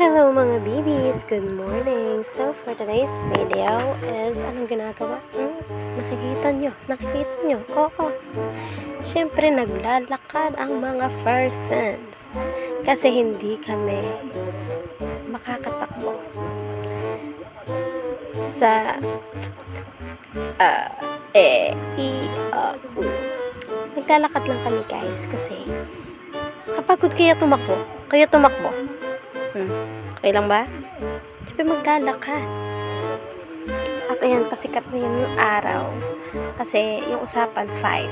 Hello mga babies! Good morning! So for today's video is anong ginagawa? Nakikita nyo? Nakikita nyo? Oo! Siyempre naglalakad ang mga persons kasi hindi kami makakatakbo sa U. Naglalakad lang kami guys kasi kapagod kaya tumakbo. Okay lang ba? Siyempre maglalakad. At ayan, pasikat na yun yung araw. Kasi yung usapan 5.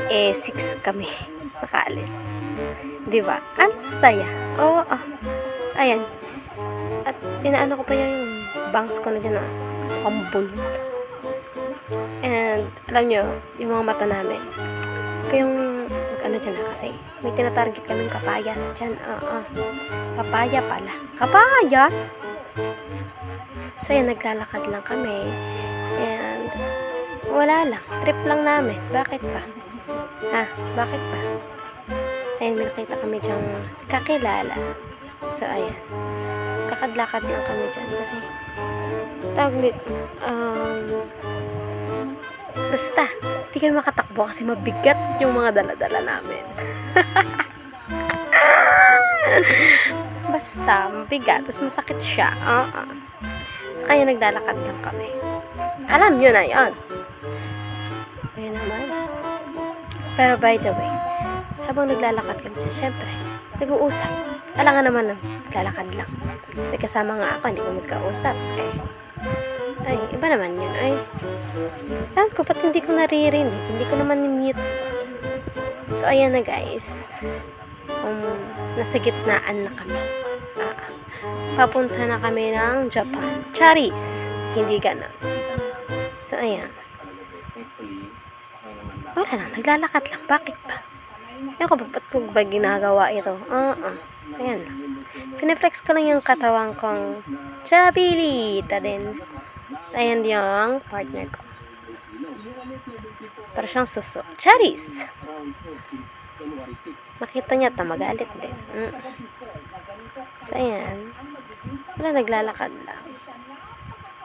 6 kami nakaalis. Diba? Ang saya. Oo. Ayan. At inaano ko pa yung bangs ko na dyan na kambunot. And alam nyo, yung mga mata namin. Kayong dyan na kasi may tinatarget kaming kapayas dyan. Papaya pala. Kapayas! So yan, naglalakad lang kami. And wala lang. Trip lang namin. Bakit pa? Bakit pa? Ayan, may nakita kami dyan kakilala. So ayan. Lakad-lakad lang kami dyan kasi basta, hindi kami makatakbo kasi mabigat yung mga dala-dala namin. Basta, mabigat, tapos masakit siya. So, kaya naglalakad lang kami. Alam nyo na yan. Kaya naman. Pero by the way, habang naglalakad kami dyan, syempre, nag-uusap. Alangan naman na naglalakad lang. May kasama nga ako, hindi ko magkausap. Ay, iba naman yun. Ay, alam ko, ba't hindi ko naririnig? Hindi ko naman ni-mute. So, ayan na guys. Nasa gitnaan na kami. Papunta na kami ng Japan. Charis! Hindi ganun. So, ayan. Wala lang, naglalakad lang. Bakit ba? Ayan ko, ba't ko ba ginagawa ito? Ayan lang. Pineflex ko lang yung katawan kong chabilita din. Ayan yung partner ko. Para siyang suso. Charis! Makita niya ito, magalit din. So, ayan. Wala, naglalakad lang.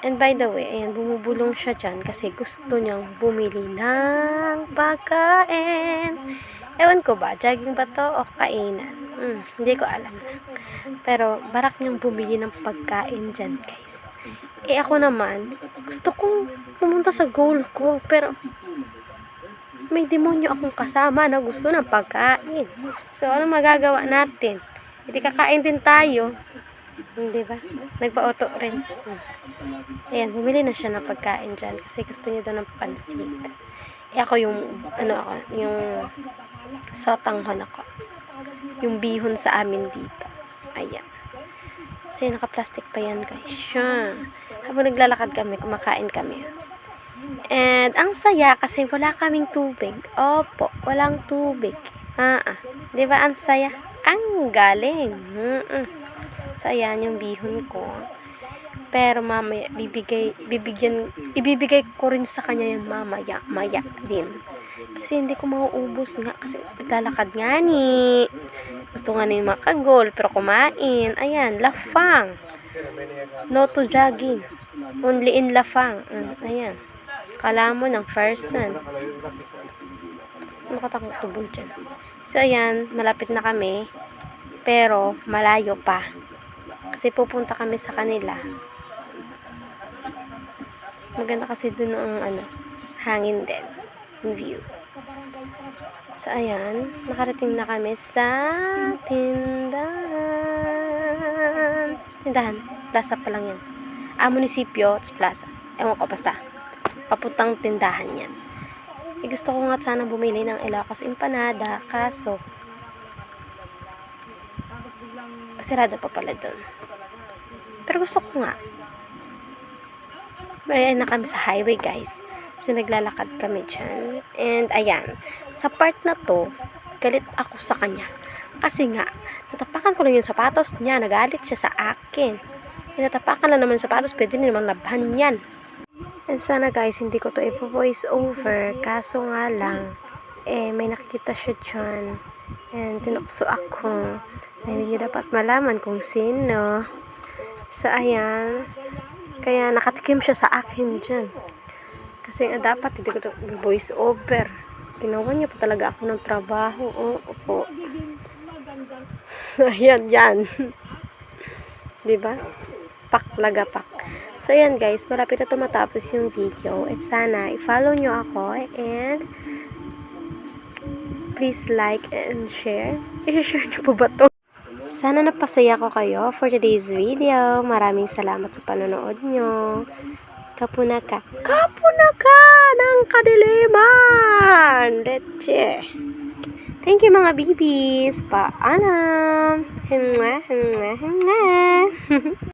And by the way, ayan, bumubulong siya dyan kasi gusto niyang bumili ng pagkain. Ewan ko ba, jogging ba to o kainan? Hindi ko alam na. Pero, barak niyang bumili ng pagkain dyan, guys. Ako naman, gusto kong pumunta sa goal ko, pero may demonyo akong kasama na gusto ng pagkain. So, ano magagawa natin? Hindi kakain din tayo. Hindi ba? Nagpa-auto rin. Ayan, bumili na siya ng pagkain dyan kasi gusto niya daw ng pansit. Ako yung, yung sotanghon ako. Yung bihon sa amin dito. Ayan. So, naka-plastic pa yan, guys. Siya. Habang naglalakad kami, kumakain kami. And, ang saya kasi wala kaming tubig. Opo, walang tubig. Di ba ang saya? Ang galing. So, ayan yung bihon ko. Pero mamaya, ibibigay ko rin sa kanya yan maya din. Kasi hindi ko mauubos nga kasi naglalakad nga ni. Gusto nga ni makagol pero kumain. Ayan, lafang. No to jogging. Only in lafang. Ayan. Kala mo ng person. Makatakot tubol dyan. So, ayan, malapit na kami. Pero, malayo pa. Kasi pupunta kami sa kanila. Maganda kasi dun ang hangin din. Yung view. So, ayan. Nakarating na kami sa tindahan. Plaza pa lang yan. Munisipyo, plaza. Ewan ko, basta. Papuntang tindahan yan. Gusto ko nga sana bumili ng Ilocos empanada. Kaso, sarado pa pala dun. Pero gusto ko nga. Ayan na kami sa highway, guys. So, naglalakad kami dyan. And, ayan. Sa part na to, galit ako sa kanya. Kasi nga, natapakan ko lang yung sapatos niya. Nagalit siya sa akin. Natapakan lang naman yung sapatos. Pwede naman labhan yan. And sana, guys, hindi ko to ipo-voice over. Kaso nga lang, may nakikita siya dyan. And, tinukso ako. Hindi niyo dapat malaman kung sino. So, ayan. Kaya nakatikim siya sa akin dyan. Kasi dapat hindi ko ito voice over. Ginawa niya pa talaga ako ng trabaho. Oo. Ayan, yan. Diba? Pak. So, ayan guys. Malapit na tumatapos yung video. At sana, i-follow nyo ako. And, please like and share. I-share nyo po ba to? Sana napasaya ko kayo for today's video. Maraming salamat sa panonood nyo. Kapunaka ng kadiliman. Leche. Thank you mga bibis. Paalam.